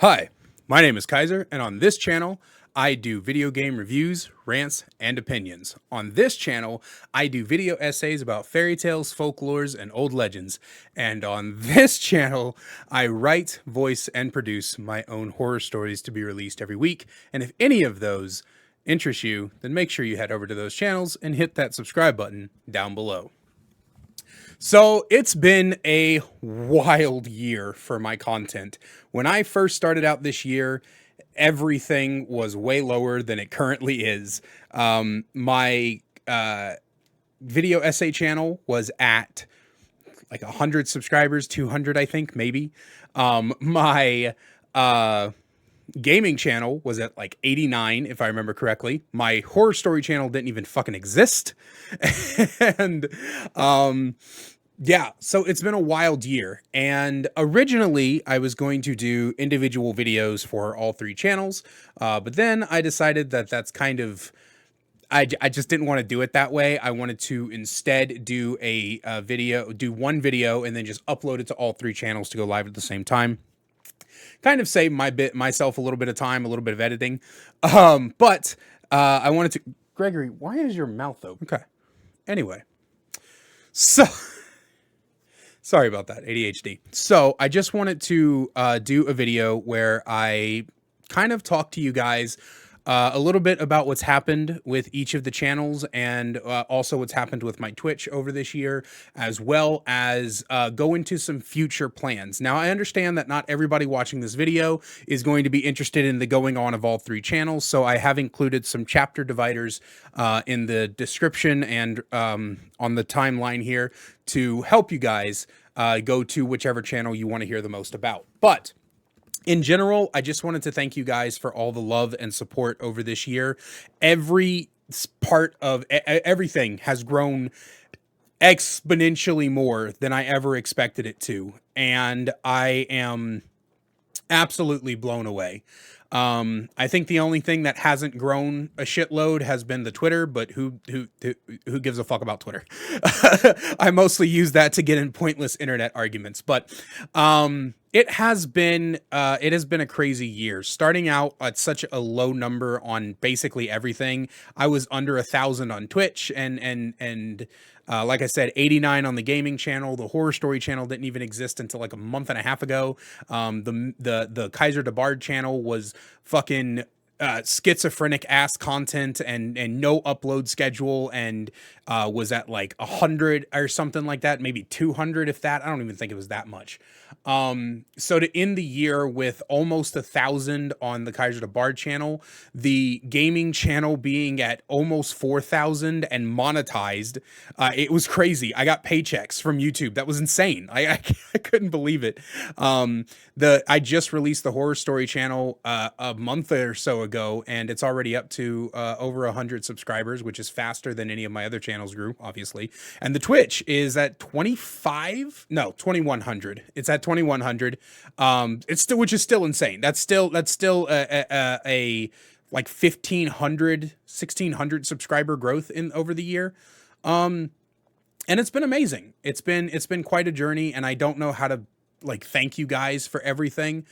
Hi, my name is Kaiser, and on this channel, I do video game reviews, rants, and opinions. On this channel, I do video essays about fairy tales, folklores, and old legends. And on this channel, I write, voice, and produce my own horror stories to be released every week. And if any of those interest you, then make sure you head over to those channels and hit that subscribe button down below. So it's been a wild year for my content. When I first started out this year, everything was way lower than it currently is. My video essay channel was at like 100 subscribers, 200, I think, maybe. My gaming channel was at like 89, if I remember correctly. My horror story channel didn't even fucking exist. and yeah, so it's been a wild year. And originally I was going to do individual videos for all three channels. But then I decided that that's kind of, I just didn't want to do it that way. I wanted to instead do do one video and then just upload it to all three channels to go live at the same time. Kind of save myself a little bit of time, a little bit of editing. But I wanted to, Gregory, why is your mouth open? Okay. Anyway, so sorry about that, ADHD. So I just wanted to do a video where I kind of talk to you guys a little bit about what's happened with each of the channels and also what's happened with my Twitch over this year, as well as go into some future plans. Now, I understand that not everybody watching this video is going to be interested in the going on of all three channels, so I have included some chapter dividers in the description and on the timeline here to help you guys go to whichever channel you want to hear the most about. But in general, I just wanted to thank you guys for all the love and support over this year. Every part of everything has grown exponentially more than I ever expected it to. And I am absolutely blown away. I think the only thing that hasn't grown a shitload has been the Twitter, but who gives a fuck about Twitter? I mostly use that to get in pointless internet arguments, but it has been a crazy year. Starting out at such a low number on basically everything. I was under 1,000 on Twitch and like I said, 89 on the gaming channel. The horror story channel didn't even exist until like a month and a half ago. The Kaiser DeBard channel was fucking schizophrenic ass content and no upload schedule, and was at like 100 or something like that, maybe 200 if that. I don't even think it was that much. So to end the year with almost 1,000 on the Kaiser DeBard channel, the gaming channel being at almost 4,000 and monetized, it was crazy. I got paychecks from YouTube. That was insane. I couldn't believe it. I just released the horror story channel a month or so ago, and it's already up to over 100 subscribers, which is faster than any of my other channels grew, obviously. And the Twitch is at 2,100. It's at 2,100. It's still, which is still insane. That's still a like 1,600 subscriber growth in over the year. And it's been amazing. It's been quite a journey, and I don't know how to like thank you guys for everything.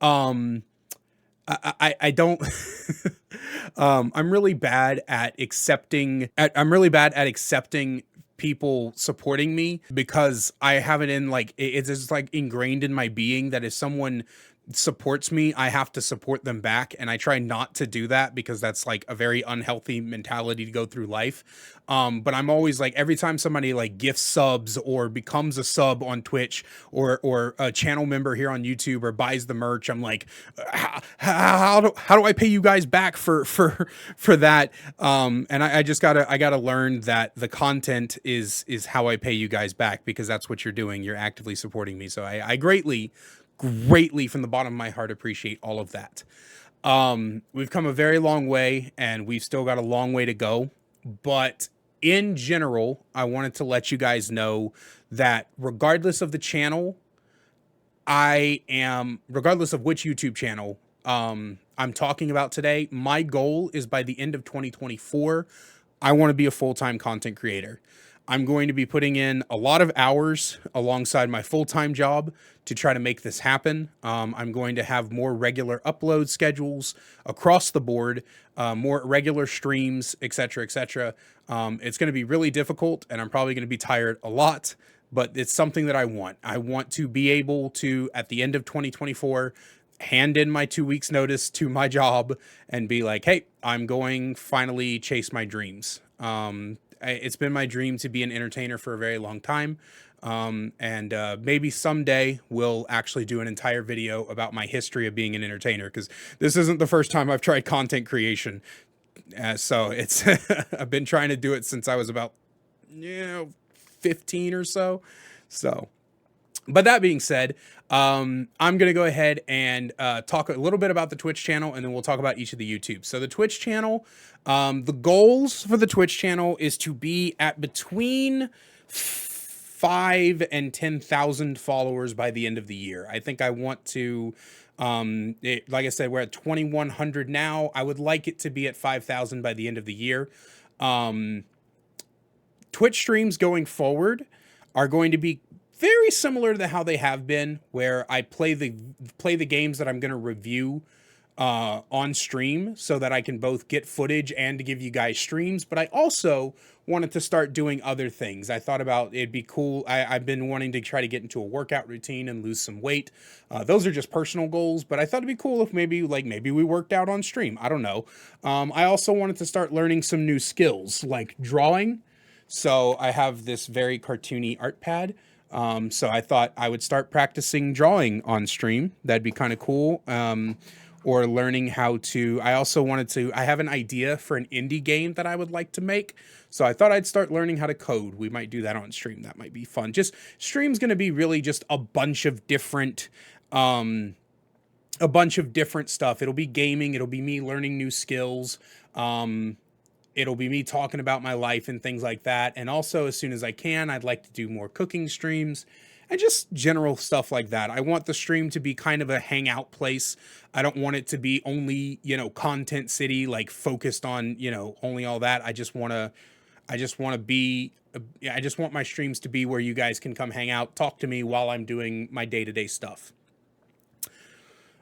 I don't I'm really bad at accepting people supporting me, because I have it in like it's just like ingrained in my being that if someone supports me, I have to support them back, and I try not to do that because that's like a very unhealthy mentality to go through life. But I'm always like, every time somebody like gifts subs or becomes a sub on Twitch or a channel member here on YouTube or buys the merch, I'm like, how do I pay you guys back for that? And I just gotta learn that the content is how I pay you guys back, because that's what you're doing. You're actively supporting me. So I greatly from the bottom of my heart appreciate all of that. We've come a very long way, and we've still got a long way to go. But in general, I wanted to let you guys know that regardless of the channel, regardless of which YouTube channel I'm talking about today, my goal is by the end of 2024, I want to be a full-time content creator. I'm going to be putting in a lot of hours alongside my full-time job to try to make this happen. I'm going to have more regular upload schedules across the board, more regular streams, etc., etc. It's going to be really difficult, and I'm probably going to be tired a lot, but it's something that I want. I want to be able to, at the end of 2024, hand in my 2 weeks notice to my job and be like, hey, I'm going finally chase my dreams. It's been my dream to be an entertainer for a very long time. And maybe someday we'll actually do an entire video about my history of being an entertainer, because this isn't the first time I've tried content creation. So it's I've been trying to do it since I was about 15 or so. So, but that being said, I'm going to go ahead and talk a little bit about the Twitch channel, and then we'll talk about each of the YouTube. So the Twitch channel, the goals for the Twitch channel is to be at between 5 and 10,000 followers by the end of the year. I think I want to, like I said, we're at 2,100 now. I would like it to be at 5,000 by the end of the year. Twitch streams going forward are going to be very similar to how they have been, where I play the games that I'm going to review on stream, so that I can both get footage and to give you guys streams. But I also wanted to start doing other things. I thought about it'd be cool. I've been wanting to try to get into a workout routine and lose some weight. Those are just personal goals, but I thought it'd be cool if maybe we worked out on stream. I don't know. I also wanted to start learning some new skills like drawing. So I have this very cartoony art pad. So I thought I would start practicing drawing on stream. That'd be kind of cool. Or learning how to, I have an idea for an indie game that I would like to make. So I thought I'd start learning how to code. We might do that on stream. That might be fun. Just stream's going to be really just a bunch of different stuff. It'll be gaming. It'll be me learning new skills. It'll be me talking about my life and things like that. And also, as soon as I can, I'd like to do more cooking streams and just general stuff like that. I want the stream to be kind of a hangout place. I don't want it to be only, content city, like focused on, only all that. I just want my streams to be where you guys can come hang out, talk to me while I'm doing my day-to-day stuff.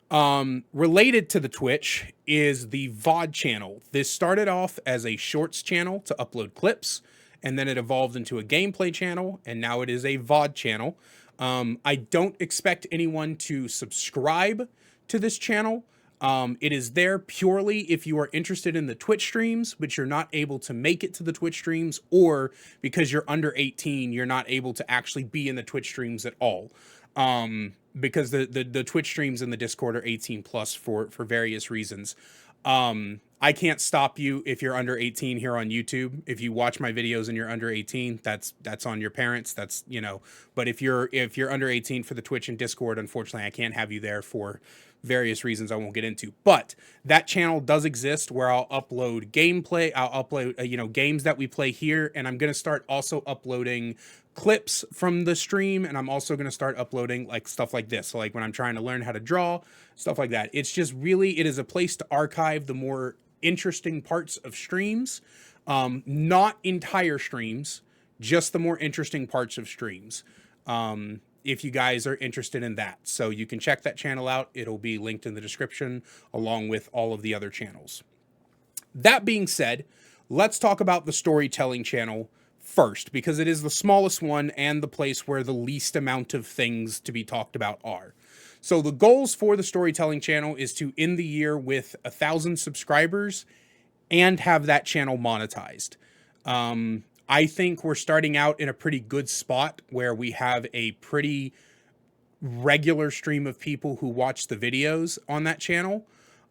Related to the Twitch is the VOD channel. This started off as a shorts channel to upload clips, and then it evolved into a gameplay channel, and now it is a VOD channel. I don't expect anyone to subscribe to this channel. It is there purely if you are interested in the Twitch streams, but you're not able to make it to the Twitch streams, or because you're under 18, you're not able to actually be in the Twitch streams at all. Because the Twitch streams and the Discord are 18 plus for various reasons. I can't stop you if you're under 18 here on YouTube. If you watch my videos and you're under 18, that's on your parents. That's, but if you're under 18 for the Twitch and Discord, unfortunately, I can't have you there for various reasons I won't get into. But that channel does exist where I'll upload gameplay. I'll upload, games that we play here. And I'm going to start also uploading clips from the stream, and I'm also going to start uploading like stuff like this. So like when I'm trying to learn how to draw, stuff like that. It's just really, it is a place to archive the more interesting parts of streams. Not entire streams, just the more interesting parts of streams. If you guys are interested in that. So you can check that channel out. It'll be linked in the description along with all of the other channels. That being said, let's talk about the storytelling channel first, because it is the smallest one and the place where the least amount of things to be talked about are. So the goals for the storytelling channel is to end the year with 1,000 subscribers and have that channel monetized. I think we're starting out in a pretty good spot where we have a pretty regular stream of people who watch the videos on that channel.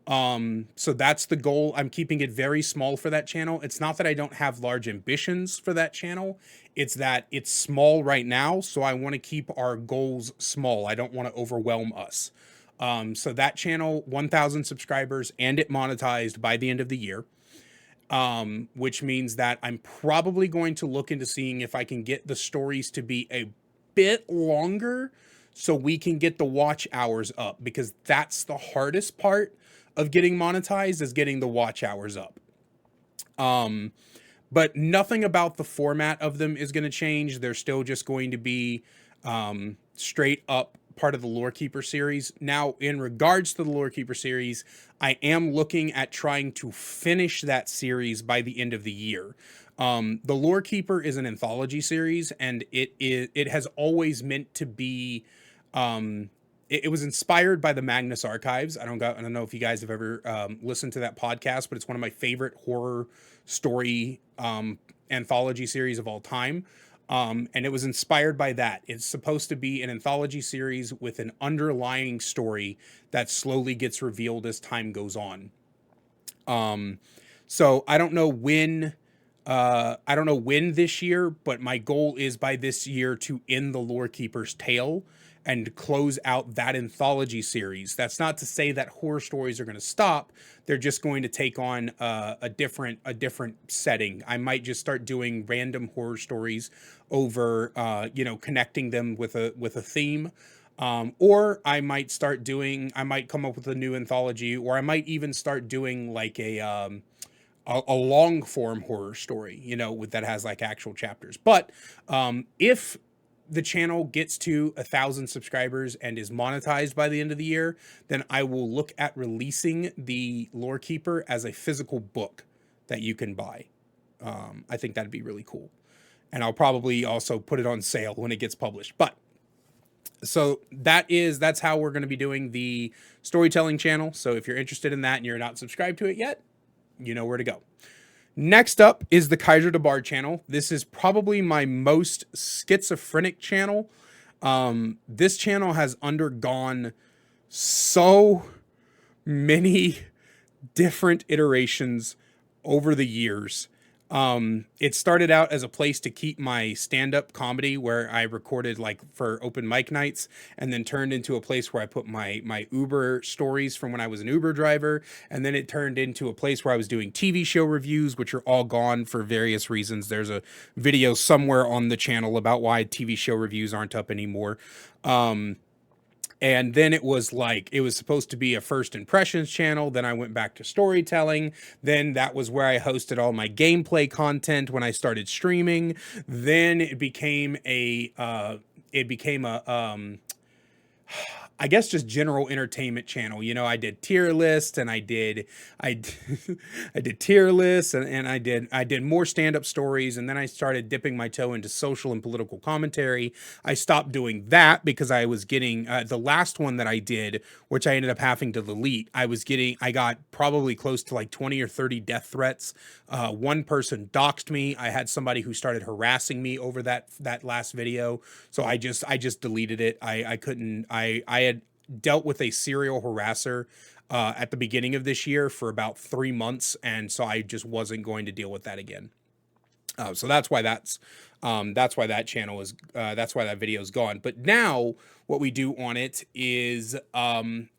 So that's the goal. I'm keeping it very small for that channel. It's not that I don't have large ambitions for that channel. It's that it's small right now. So I want to keep our goals small. I don't want to overwhelm us. So that channel, 1,000 subscribers and it monetized by the end of the year. Which means that I'm probably going to look into seeing if I can get the stories to be a bit longer so we can get the watch hours up, because that's the hardest part of getting monetized, is getting the watch hours up. but nothing about the format of them is going to change. They're still just going to be straight up part of the Lore Keeper series. Now, in regards to the Lore Keeper series, I am looking at trying to finish that series by the end of the year. The Lore Keeper is an anthology series, and it has always meant to be. It was inspired by the Magnus Archives. I don't know if you guys have ever listened to that podcast, but it's one of my favorite horror story anthology series of all time. And it was inspired by that. It's supposed to be an anthology series with an underlying story that slowly gets revealed as time goes on. So I don't know when. I don't know when this year, but my goal is by this year to end the Lore Keeper's tale and close out that anthology series. That's not to say that horror stories are going to stop. They're just going to take on a different setting. I might just start doing random horror stories over, connecting them with a theme. Or I might come up with a new anthology, or I might even start doing like a long form horror story, that has like actual chapters. But if the channel gets to 1,000 subscribers and is monetized by the end of the year, then I will look at releasing the Lore Keeper as a physical book that you can buy. I think that'd be really cool. And I'll probably also put it on sale when it gets published. But so that's how we're going to be doing the storytelling channel. So if you're interested in that and you're not subscribed to it yet, you know where to go. Next up is the Kaiser de Bard channel. This is probably my most schizophrenic channel. This channel has undergone so many different iterations over the years. It started out as a place to keep my stand-up comedy where I recorded like for open mic nights, and then turned into a place where I put my Uber stories from when I was an Uber driver. And then it turned into a place where I was doing TV show reviews, which are all gone for various reasons. There's a video somewhere on the channel about why TV show reviews aren't up anymore. And then it was supposed to be a first impressions channel. Then I went back to storytelling. Then that was where I hosted all my gameplay content when I started streaming. Then it became I guess just general entertainment channel. I did tier lists, and I did tier lists, and I did more stand-up stories, and then I started dipping my toe into social and political commentary. I stopped doing that because I was getting the last one that I did, which I ended up having to delete. I got probably close to like 20 or 30 death threats. One person doxed me. I had somebody who started harassing me over that last video, so I just deleted it. I had dealt with a serial harasser at the beginning of this year for about 3 months, and so I just wasn't going to deal with that again. So that's why that channel is that's why that video is gone. But now what we do on it is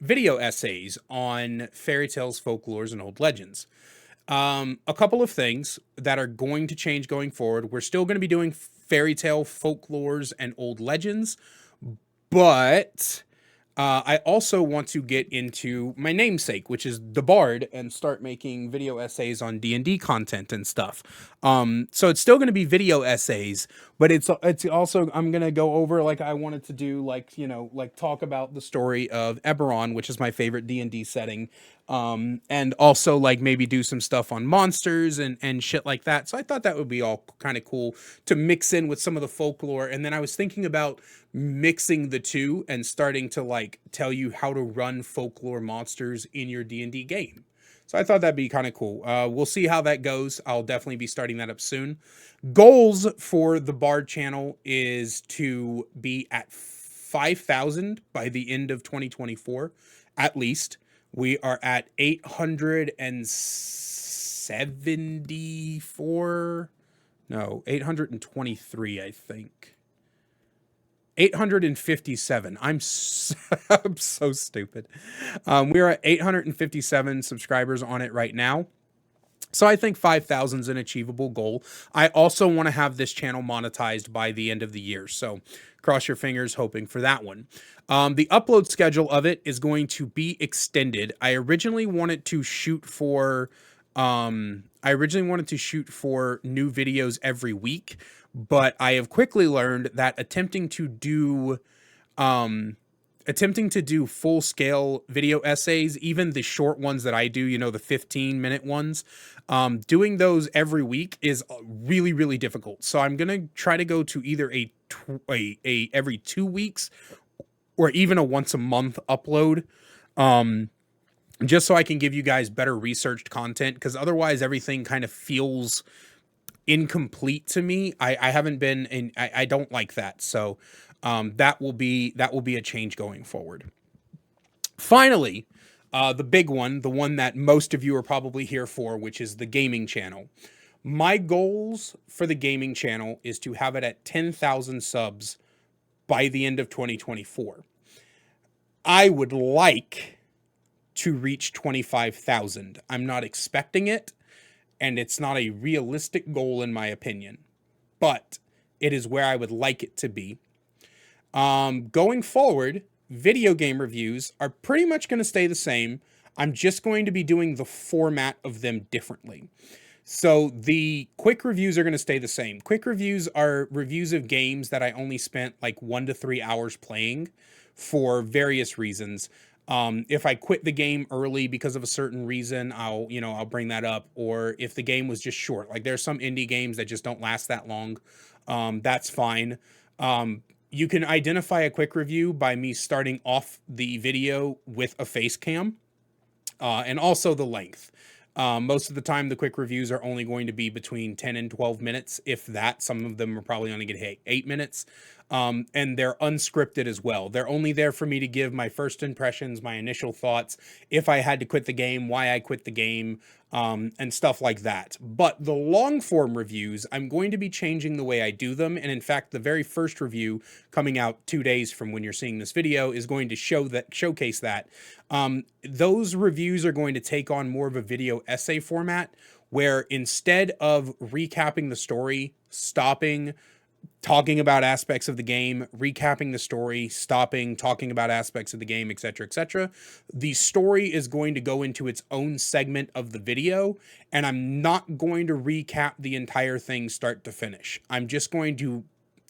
video essays on fairy tales, folklores, and old legends. A couple of things that are going to change going forward. We're still going to be doing fairy tale, folklores, and old legends, but I also want to get into my namesake, which is the Bard, and start making video essays on D&D content and stuff. So it's still going to be video essays, but it's also, I'm going to go over, like I wanted to do, like talk about the story of Eberron, which is my favorite D&D setting. And also like maybe do some stuff on monsters and shit like that. So I thought that would be all kind of cool to mix in with some of the folklore. And then I was thinking about mixing the two and starting to like tell you how to run folklore monsters in your D&D game. So I thought that'd be kind of cool. We'll see how that goes. I'll definitely be starting that up soon. Goals for the Bard channel is to be at 5,000 by the end of 2024, at least. We are at 823, I think. 857. I'm so stupid. We are at 857 subscribers on it right now. So I think 5,000 is an achievable goal. I also want to have this channel monetized by the end of the year. So cross your fingers, hoping for that one. The upload schedule of it is going to be extended. I originally wanted to shoot for I originally wanted to shoot for new videos every week, but I have quickly learned that attempting to do full scale video essays, even the short ones that I do, you know, the 15-minute ones, doing those every week is really, really difficult. So I'm going to try to go to either a every 2 weeks or even a once a month upload. Just so I can give you guys better researched content, because otherwise everything kind of feels incomplete to me. I haven't been in, I don't like that. So that will be a change going forward. Finally, the big one, the one that most of you are probably here for, which is the gaming channel. My goals for the gaming channel is to have it at 10,000 subs by the end of 2024. I would like to reach 25,000. I'm not expecting it, and it's not a realistic goal in my opinion, but it is where I would like it to be. Going forward, video game reviews are pretty much going to stay the same. I'm just going to be doing the format of them differently. So the quick reviews are going to stay the same. Quick reviews are reviews of games that I only spent like 1 to 3 hours playing for various reasons. If I quit the game early because of a certain reason, I'll bring that up. Or if the game was just short, like there's some indie games that just don't last that long. That's fine. You can identify a quick review by me starting off the video with a face cam, and also the length. Most of the time, the quick reviews are only going to be between 10 and 12 minutes, if that. Some of them are probably only going to hit 8 minutes. And they're unscripted as well. They're only there for me to give my first impressions, my initial thoughts, if I had to quit the game, why I quit the game, and stuff like that. But the long form reviews, I'm going to be changing the way I do them. And in fact, the very first review coming out 2 days from when you're seeing this video is going to showcase that. Those reviews are going to take on more of a video essay format, where instead of recapping the story, stopping, talking about aspects of the game, recapping the story, stopping, talking about aspects of the game, etc., etc., the story is going to go into its own segment of the video, and I'm not going to recap the entire thing start to finish. I'm just going to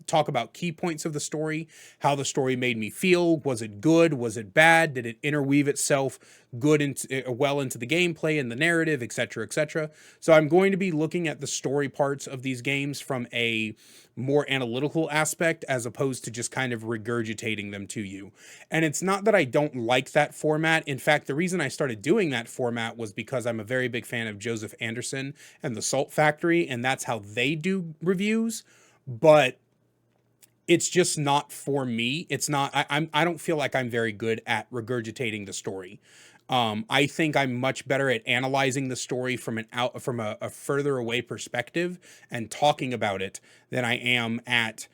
talk about key points of the story, how the story made me feel. Was it good? Was it bad? Did it interweave itself good into the gameplay and the narrative, etc., etc.? So I'm going to be looking at the story parts of these games from a more analytical aspect, as opposed to just kind of regurgitating them to you. And it's not that I don't like that format. In fact, the reason I started doing that format was because I'm a very big fan of Joseph Anderson and the Salt Factory, and that's how they do reviews. But it's just not for me. It's not, I don't feel like I'm very good at regurgitating the story. I think I'm much better at analyzing the story from a further away perspective and talking about it than I am at,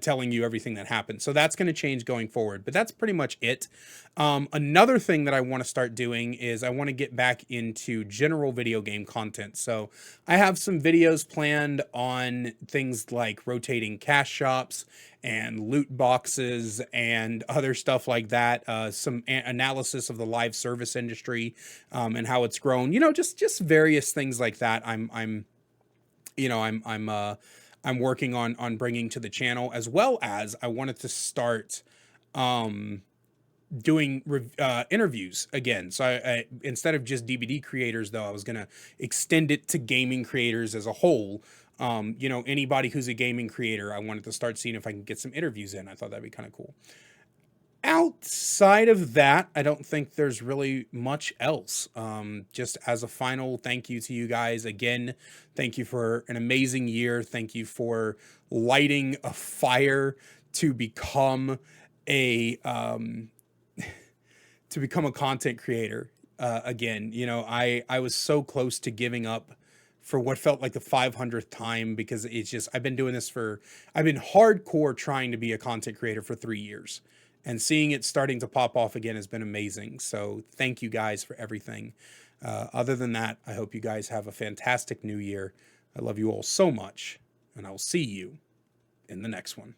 telling you everything that happened. So that's going to change going forward, but that's pretty much it. Another thing that I want to start doing is I want to get back into general video game content. So I have some videos planned on things like rotating cash shops and loot boxes and other stuff like that. Some analysis of the live service industry, and how it's grown, just various things like that. I'm working on bringing to the channel, as well as I wanted to start doing interviews again. So I instead of just DVD creators, though, I was going to extend it to gaming creators as a whole. Anybody who's a gaming creator, I wanted to start seeing if I can get some interviews in. I thought that'd be kind of cool. Outside of that, I don't think there's really much else. Just as a final thank you to you guys again, thank you for an amazing year. Thank you for lighting a fire to become a content creator. Again, I was so close to giving up for what felt like the 500th time, because it's just, I've been hardcore trying to be a content creator for 3 years. And seeing it starting to pop off again has been amazing. So thank you guys for everything. Other than that, I hope you guys have a fantastic new year. I love you all so much, and I'll see you in the next one.